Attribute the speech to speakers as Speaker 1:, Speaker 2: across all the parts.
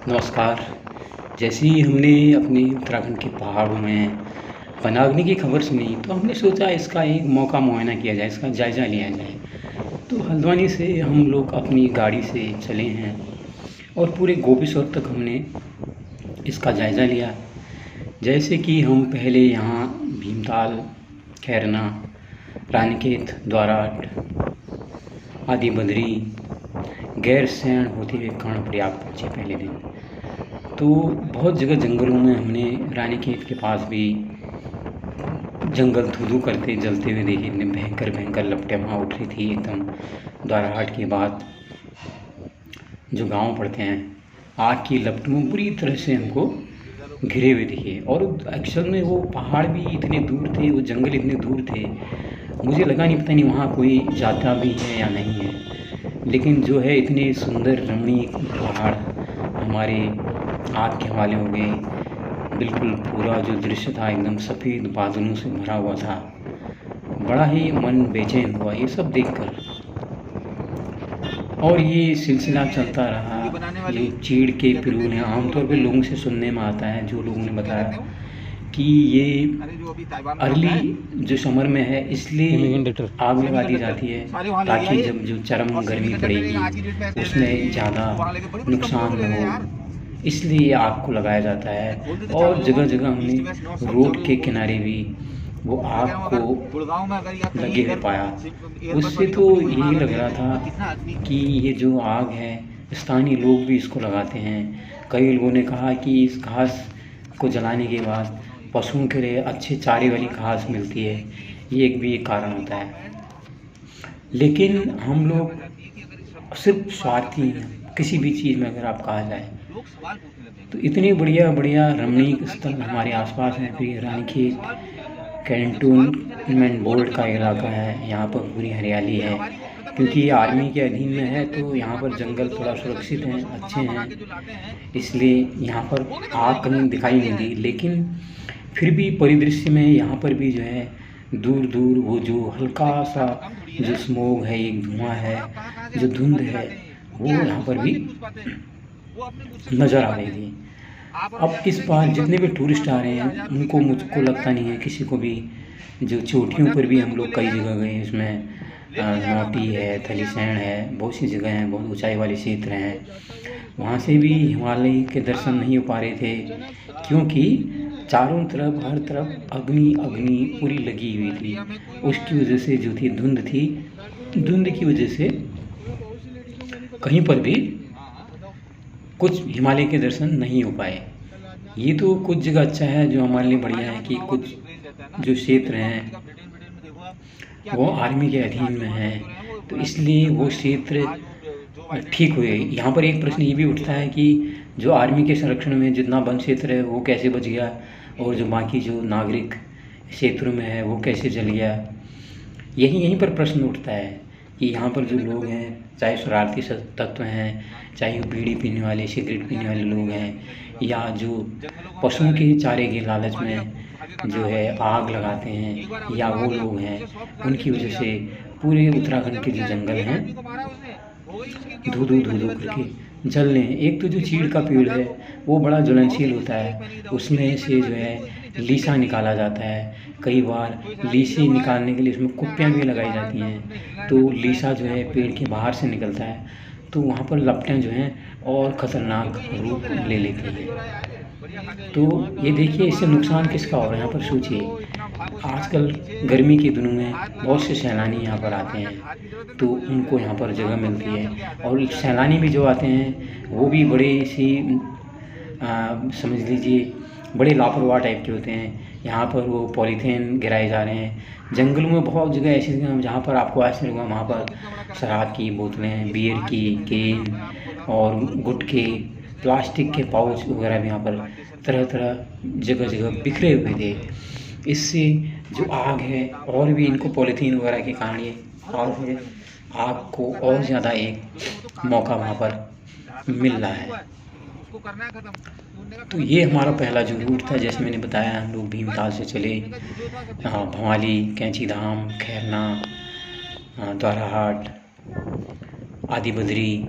Speaker 1: नमस्कार। जैसे ही हमने अपने उत्तराखंड के पहाड़ों में वनाग्नि की खबर सुनी तो हमने सोचा इसका एक मौका मुआयना किया जाए, इसका जायज़ा लिया जाए। तो हल्द्वानी से हम लोग अपनी गाड़ी से चले हैं और पूरे गोपेश्वर तक हमने इसका जायज़ा लिया। जैसे कि हम पहले यहाँ भीमताल, खैरना, रानीखेत, द्वाराट, आदि बद्री, गैरसैंण होते हुए कर्णप्रयाग पहुँचे पहले दिन। तो बहुत जगह जंगलों में हमने रानीखेत के पास भी जंगल धू-धू करते जलते हुए देखे। इतने भयंकर लपटें वहाँ उठ रही थी एकदम। द्वाराहाट के बाद जो गांव पड़ते हैं, आग की लपटों बुरी तरह से हमको घिरे हुए दिखे। और एक्चुअल में वो पहाड़ भी इतने दूर थे, वो जंगल इतने दूर थे, मुझे लगा नहीं, पता नहीं वहाँ कोई जाता भी है या नहीं है। लेकिन जो है इतने सुंदर रमणीक पहाड़ हमारे आँख के हवाले हो गए। बिल्कुल पूरा जो दृश्य था एकदम सफ़ेद बादलों से भरा हुआ था। बड़ा ही मन बेचैन हुआ ये सब देखकर। और ये सिलसिला चलता रहा। जो चीड़ के पिरूल हैं, आमतौर पे लोगों से सुनने में आता है, जो लोगों ने बताया कि ये अर्ली जो समर में है इसलिए आग लगा दी जाती है ताकि जब जो चरम गर्मी पड़ेगी उसमें ज़्यादा नुकसान न हो, इसलिए आग को लगाया जाता है। और जगह जगह हमने रोड के किनारे भी वो आग को लगे हुए पाया। उससे तो यही लग रहा था कि ये जो आग है स्थानीय लोग भी इसको लगाते हैं। कई लोगों ने कहा कि इस घास को जलाने के बाद पशुओं के लिए अच्छे चारे वाली घास मिलती है, ये एक भी एक कारण होता है। लेकिन हम लोग सिर्फ स्वार्थी हैं किसी भी चीज़ में, अगर आप कहा जाए तो इतने बढ़िया रमणीक स्थल हमारे आसपास हैं। फिर रानीखेत कैंटोनमेंट बोर्ड का इलाका है, यहाँ पर पूरी हरियाली है क्योंकि ये आर्मी के अधीन में है, तो यहाँ पर जंगल थोड़ा सुरक्षित हैं, अच्छे हैं, इसलिए यहाँ पर आग कहीं दिखाई नहीं दी। लेकिन फिर भी परिदृश्य में यहाँ पर भी जो है दूर दूर वो जो हल्का सा जो स्मोक है, एक धुआं है, जो धुंध है, वो यहाँ पर भी नज़र आ रही थी। अब इस बार जितने भी टूरिस्ट आ रहे हैं उनको, मुझको लगता नहीं है किसी को भी, जो चोटियों पर भी हम लोग कई जगह गए, इसमें नौटी है, थलीसैंण है, बहुत सी जगह हैं, बहुत ऊंचाई वाले क्षेत्र हैं, वहाँ से भी हिमालय के दर्शन नहीं हो पा रहे थे क्योंकि चारों तरफ हर तरफ अग्नि पूरी लगी हुई थी। उसकी वजह से जो थी धुंध की वजह से कहीं पर भी कुछ हिमालय के दर्शन नहीं हो पाए। ये तो कुछ जगह अच्छा है, जो हमारे लिए बढ़िया है कि कुछ जो क्षेत्र हैं वो आर्मी के अधीन में हैं, तो इसलिए वो क्षेत्र ठीक हुए। यहाँ पर एक प्रश्न ये भी उठता है कि जो आर्मी के संरक्षण में जितना वन क्षेत्र है वो कैसे बच गया, और जो बाकी जो नागरिक क्षेत्रों में है वो कैसे जल गया। यहीं पर प्रश्न उठता है कि यहाँ पर जो लोग हैं, चाहे शरारती तत्व हैं, चाहे बीड़ी पीने वाले, सिगरेट पीने वाले लोग हैं, या जो पशुओं के चारे के लालच में जो है आग लगाते हैं, या वो लोग हैं, उनकी वजह से पूरे उत्तराखंड के जो जंगल हैं धू-धू करके जल रहे हैं। एक तो जो चीड़ का पेड़ है वो बड़ा ज्वलनशील होता है, उसमें से जो है लीसा निकाला जाता है। कई बार लीसी निकालने के लिए उसमें कुप्पियाँ भी लगाई जाती हैं, तो लीसा जो है पेड़ के बाहर से निकलता है, तो वहाँ पर लपटें जो हैं और ख़तरनाक रूप ले लेती हैं। तो ये देखिए इससे नुकसान किसका हो रहा है, यहाँ पर सोचिए। आजकल गर्मी के दिनों में बहुत से सैलानी यहाँ पर आते हैं, तो उनको यहाँ पर जगह मिलती है। और सैलानी भी जो आते हैं वो भी बड़े सी समझ लीजिए बड़े लापरवाह टाइप के होते हैं। यहाँ पर वो पॉलीथीन गिराए जा रहे हैं। जंगलों में बहुत जगह ऐसी जगह हैं जहाँ पर आपको आश्चर्य होगा, वहाँ पर शराब की बोतलें, बियर की केन और गुटखे, प्लास्टिक के पाउच वगैरह भी यहाँ पर तरह जगह बिखरे हुए थे। इससे जो आग है, और भी इनको पॉलीथीन वगैरह के कारण ये आग को और ज़्यादा एक मौका वहाँ पर मिल रहा है। तो ये हमारा पहला जो रूट था, जैसे मैंने बताया, हम लोग भीमताल से चले, भवाली, कैंची धाम, खैरना, द्वाराहाट, आदि बद्री,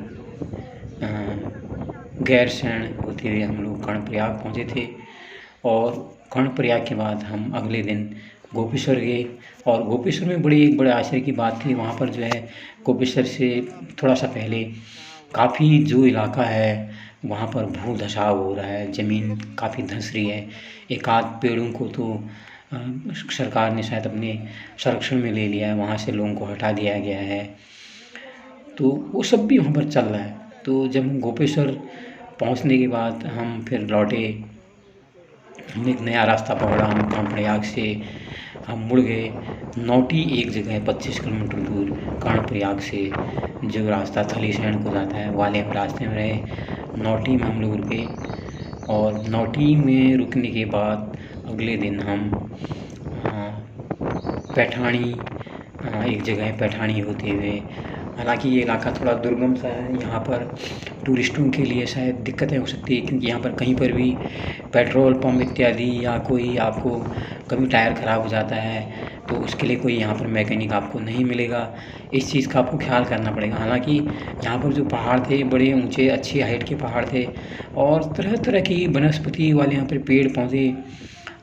Speaker 1: गैरसैंण होते हुए हम लोग कर्णप्रयाग पहुँचे थे। और कर्णप्रयाग के बाद हम अगले दिन गोपेश्वर गए। और गोपेश्वर में एक बड़े आश्चर्य की बात थी, वहाँ पर जो है गोपेश्वर से थोड़ा सा पहले काफ़ी जो इलाका है वहाँ पर भू धसाव हो रहा है, ज़मीन काफ़ी धंस रही है। एक आध पेड़ों को तो सरकार ने शायद अपने संरक्षण में ले लिया है, वहाँ से लोगों को हटा दिया गया है, तो वो सब भी वहाँ पर चल रहा है। तो जब हम गोपेश्वर पहुँचने के बाद हम फिर लौटे, हमने एक नया रास्ता पकड़ा। हम कर्णप्रयाग से हम मुड़ गए नौटी, एक जगह है 25 किलोमीटर दूर कर्णप्रयाग से, जो रास्ता थलीसैंण को जाता है, वाले हम रास्ते में रहे। नौटी में हम लोग रुके और नौटी में रुकने के बाद अगले दिन हम पैठाणी, एक जगह है पैठाणी होते हुए, हालांकि ये इलाका थोड़ा दुर्गम सा है, यहाँ पर टूरिस्टों के लिए शायद दिक्कतें हो सकती है, क्योंकि यहाँ पर कहीं पर भी पेट्रोल पंप इत्यादि या कोई आपको कभी टायर ख़राब हो जाता है तो उसके लिए कोई यहाँ पर मैकेनिक आपको नहीं मिलेगा। इस चीज़ का आपको ख्याल करना पड़ेगा। हालांकि यहाँ पर जो पहाड़ थे बड़े ऊंचे अच्छी हाइट के पहाड़ थे और तरह तरह की वनस्पति वाले यहाँ पर पेड़ पौधे,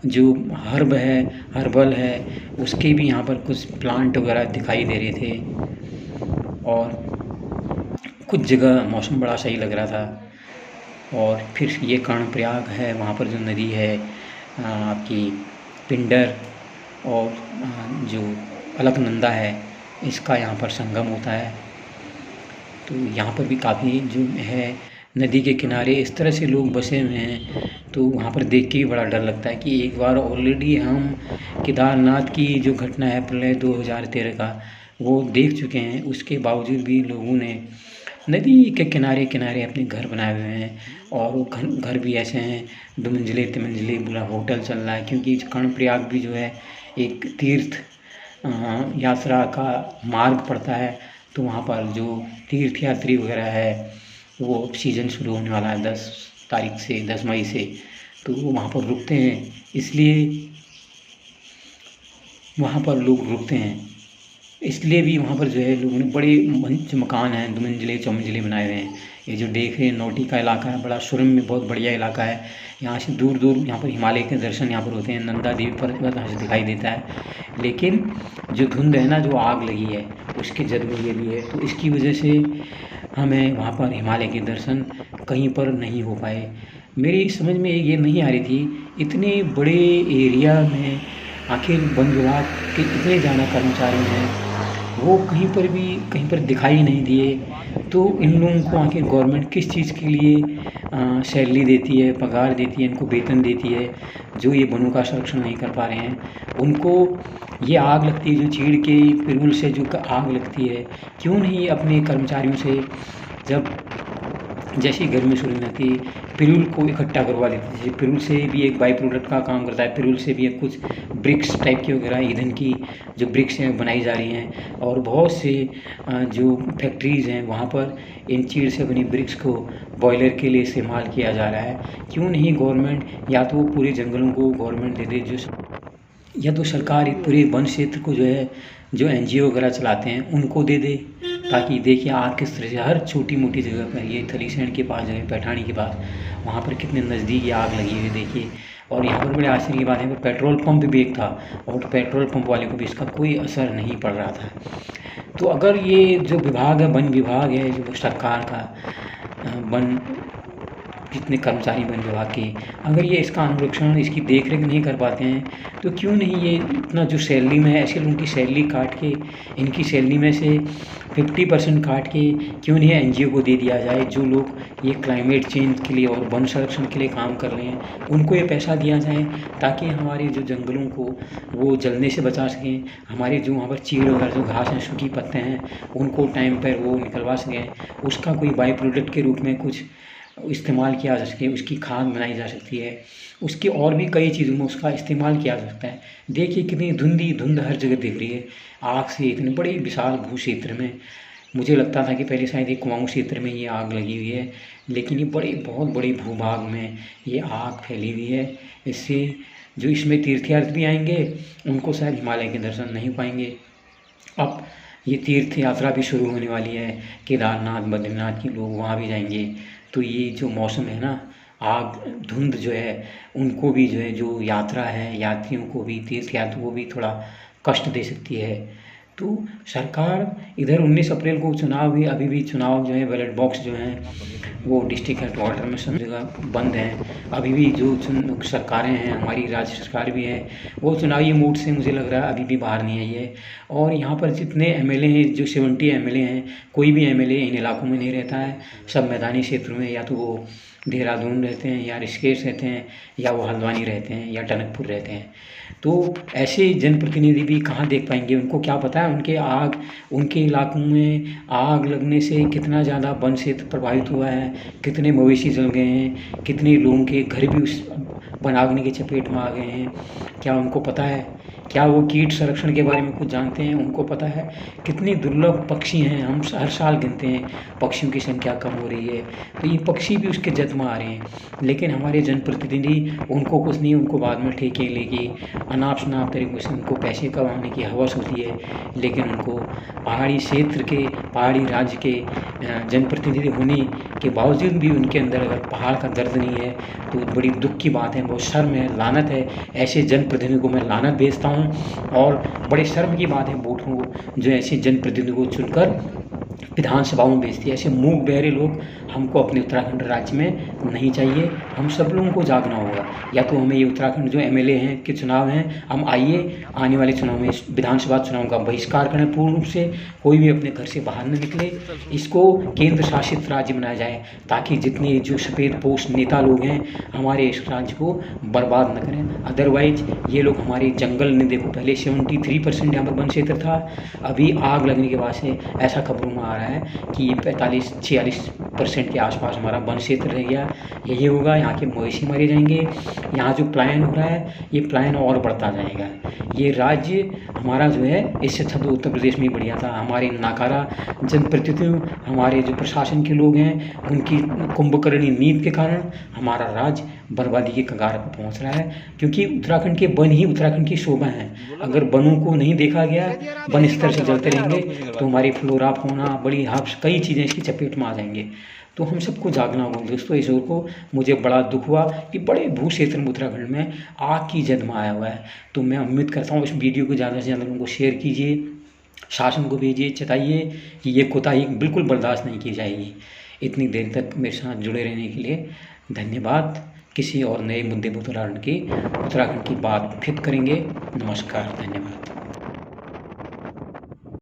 Speaker 1: जो हर्बल है उसके भी यहाँ पर कुछ प्लांट वगैरह दिखाई दे रहे थे। और कुछ जगह मौसम बड़ा सही लग रहा था। और फिर ये कर्णप्रयाग है, वहाँ पर जो नदी है आपकी पिंडर और जो अलकनंदा है, इसका यहाँ पर संगम होता है। तो यहाँ पर भी काफ़ी जो है नदी के किनारे इस तरह से लोग बसे हुए हैं, तो वहाँ पर देख के भी बड़ा डर लगता है कि एक बार ऑलरेडी हम केदारनाथ की जो घटना है प्रलय 2013 का वो देख चुके हैं। उसके बावजूद भी लोगों ने नदी के किनारे किनारे अपने घर बनाए हुए हैं, और वो घर भी ऐसे हैं 2 मंजिले 3 मंजिले, पूरा होटल चल रहा है। क्योंकि कर्णप्रयाग भी जो है एक तीर्थ यात्रा का मार्ग पड़ता है, तो वहाँ पर जो तीर्थ यात्री वगैरह है वो सीज़न शुरू होने वाला है 10 तारीख से, 10 मई से, तो वो वहाँ पर रुकते हैं, इसलिए वहाँ पर लोग रुकते हैं। इसलिए भी वहाँ पर जो है लोगों ने बड़े जो मकान हैं 2 मंजिले 4 मंजिले बनाए हुए हैं। ये जो देख रहे हैं नौटी का इलाका है, बड़ा सुरम्य बहुत बढ़िया इलाका है। यहाँ से दूर दूर यहाँ पर हिमालय के दर्शन यहाँ पर होते हैं, नंदा देवी पर्वत यहाँ से दिखाई देता है। लेकिन जो धुंध है ना, जो आग लगी है उसके जलने के लिए, तो इसकी वजह से हमें वहाँ पर हिमालय के दर्शन कहीं पर नहीं हो पाए। मेरी समझ में ये नहीं आ रही थी, इतने बड़े एरिया में आखिर वन विभाग के इतने ज़्यादा कर्मचारी हैं, वो कहीं पर दिखाई नहीं दिए, तो इन लोगों को आखिर गवर्नमेंट किस चीज़ के लिए सैलरी देती है, पगार देती है, इनको वेतन देती है, जो ये वनों का संरक्षण नहीं कर पा रहे हैं। उनको ये आग लगती है जो चीड़ के पिरूल से जो आग लगती है, क्यों नहीं अपने कर्मचारियों से जब जैसी गर्मी शुरू में थी पिरूल को इकट्ठा करवा लेते थे। पिरूल से भी एक बाई प्रोडक्ट का काम करता है, पिरूल से भी एक कुछ ब्रिक्स टाइप की वगैरह ईंधन की जो ब्रिक्स हैं बनाई जा रही हैं, और बहुत से जो फैक्ट्रीज़ हैं वहाँ पर इन चीड़ से बनी ब्रिक्स को बॉयलर के लिए इस्तेमाल किया जा रहा है। क्यों नहीं गवर्नमेंट या तो पूरे जंगलों को गवर्नमेंट दे दे, या तो सरकार पूरे वन क्षेत्र को जो है जो NGO वगैरह चलाते हैं उनको दे दे, ताकि देखिए आग किस तरह से हर छोटी मोटी जगह पर, ये थलीसैंण के पास जगह पैठाणी के पास, वहाँ पर कितने नज़दीक आग लगी हुई देखिए। और यहाँ पर बड़े आश्चर्य की बात है, पेट्रोल पंप भी एक था और पेट्रोल पंप वाले को भी इसका कोई असर नहीं पड़ रहा था। तो अगर ये जो विभाग है, वन विभाग है, जो सरकार का वन जितने कर्मचारी वन विभाग के, अगर ये इसका अनुरक्षण, इसकी देख रेख नहीं कर पाते हैं, तो क्यों नहीं ये इतना जो सैलरी में है, ऐसे उनकी सैलरी काट के, इनकी सैलरी में से 50% काट के क्यों नहीं NGO को दे दिया जाए, जो लोग ये क्लाइमेट चेंज के लिए और वन संरक्षण के लिए काम कर रहे हैं, उनको ये पैसा दिया जाए, ताकि हमारे जो जंगलों को वो जलने से बचा सकें, हमारे जो वहाँ पर चीड़ वगैरह जो घास हैं, सूखी पत्ते हैं, उनको टाइम पर वो निकलवा सकें, उसका कोई बाई प्रोडक्ट के रूप में कुछ इस्तेमाल किया जा सके, उसकी खाद बनाई जा सकती है, उसकी और भी कई चीज़ों में उसका इस्तेमाल किया जा सकता है। देखिए कितनी धुंध हर जगह दिख रही है आग से, इतने बड़े विशाल भू क्षेत्र में। मुझे लगता था कि पहले शायद ये कुमाऊं क्षेत्र में ये आग लगी हुई है, लेकिन ये बहुत बड़े भूभाग में ये आग फैली हुई है। इससे जो इसमें तीर्थयात्री भी आएंगे उनको शायद हिमालय के दर्शन नहीं पाएंगे। अब ये तीर्थ यात्रा भी शुरू होने वाली है, केदारनाथ बद्रीनाथ के लोग वहाँ भी जाएंगे, तो ये जो मौसम है ना, आग धुंध जो है उनको भी जो है, जो यात्रा है यात्रियों को भी, तीर्थयात्रियों को भी थोड़ा कष्ट दे सकती है। तो सरकार इधर 19 अप्रैल को चुनाव भी, अभी भी चुनाव जो है बैलेट बॉक्स जो हैं वो डिस्ट्रिक्ट हेडक्वार्टर में सब जगह बंद हैं। अभी भी जो सरकारें हैं, हमारी राज्य सरकार भी है, वो चुनावी मूड से मुझे लग रहा है अभी भी बाहर नहीं आई है। और यहाँ पर जितने एमएलए हैं, जो 70 एमएलए हैं, कोई भी एमएलए इन इलाकों में नहीं रहता है। सब मैदानी क्षेत्रों में, या तो वो देहरादून रहते हैं, या ऋषिकेश रहते हैं, या वो हल्द्वानी रहते हैं, या टनकपुर रहते हैं। तो ऐसे जनप्रतिनिधि भी कहाँ देख पाएंगे? उनको क्या पता है उनके इलाकों में आग लगने से कितना ज़्यादा वन क्षेत्र प्रभावित हुआ है, कितने मवेशी जल गए हैं, कितने लोगों के घर भी उस वनाग्नि की चपेट में आ गए हैं। क्या उनको पता है? क्या वो कीट संरक्षण के बारे में कुछ जानते हैं? उनको पता है कितने दुर्लभ पक्षी हैं? हम हर साल गिनते हैं पक्षियों की संख्या कम हो रही है, तो ये पक्षी भी उसके जद में आ रहे हैं। लेकिन हमारे जनप्रतिनिधि, उनको कुछ नहीं, उनको बाद में ठेके लेके अनाप शनाप तरीकों से उनको पैसे कमाने की हवस होती है। लेकिन उनको पहाड़ी क्षेत्र के, पहाड़ी राज्य के जनप्रतिनिधि होने के बावजूद भी उनके अंदर अगर पहाड़ का दर्द नहीं है तो बड़ी दुख की बात है, बहुत शर्म है, लानत है। ऐसे जनप्रतिनिधि को मैं लानत भेजता हूँ। और बड़े शर्म की बात है वोटरों को, जो ऐसे जनप्रतिनिधि को चुनकर विधानसभाओं में भेजती है। ऐसे मूक बहरे लोग हमको अपने उत्तराखंड राज्य में नहीं चाहिए। हम सब लोगों को जागना होगा। या तो हमें ये उत्तराखंड जो एमएलए हैं के चुनाव हैं, हम आइए आने वाले चुनाव में विधानसभा चुनाव का बहिष्कार करें पूर्ण रूप से, कोई भी अपने घर से बाहर न निकले। इसको केंद्र शासित राज्य बनाया जाए, ताकि जितने जो सफ़ेद पोस्ट नेता लोग हैं हमारे इस राज्य को बर्बाद न करें। अदरवाइज ये लोग हमारे जंगल ने, देखो पहले 73% यहाँ पर वन क्षेत्र था, अभी आग लगने के बाद से ऐसा खबरों में आ रहा है कि ये 45-46% के आसपास हमारा वन क्षेत्र रह गया। यही होगा, यहाँ के मवेशी मारे जाएंगे। यहाँ जो पलायन हो रहा है, ये पलायन और बढ़ता जाएगा। ये राज्य हमारा जो है, इससे अच्छा तो उत्तर प्रदेश में ही बढ़िया था। हमारे नाकारा जनप्रतिनिधियों, हमारे जो प्रशासन के लोग हैं, उनकी कुंभकर्णी नीति के कारण हमारा राज्य बर्बादी के कगार पर पहुँच रहा है। क्योंकि उत्तराखंड के वन ही उत्तराखंड की शोभा है। अगर वनों को नहीं देखा गया, वन इस तरह से जलते रहेंगे तो हमारी फ्लोरा, फौना, बड़ी हब्स, कई चीज़ें इसकी चपेट में आ जाएंगे। तो हम सबको जागना होगा दोस्तों। इस ओर को मुझे बड़ा दुख हुआ कि बड़े भू क्षेत्र में उत्तराखंड में आग की जद में आया हुआ है। तो मैं उम्मीद करता हूँ इस वीडियो को ज़्यादा से ज़्यादा लोगों को शेयर कीजिए, शासन को भेजिए, चेताइए कि ये कोताही बिल्कुल बर्दाश्त नहीं की जाएगी। इतनी देर तक मेरे साथ जुड़े रहने के लिए धन्यवाद। किसी और नए मुद्दे पर उत्तराखंड की बात फिर करेंगे। नमस्कार, धन्यवाद।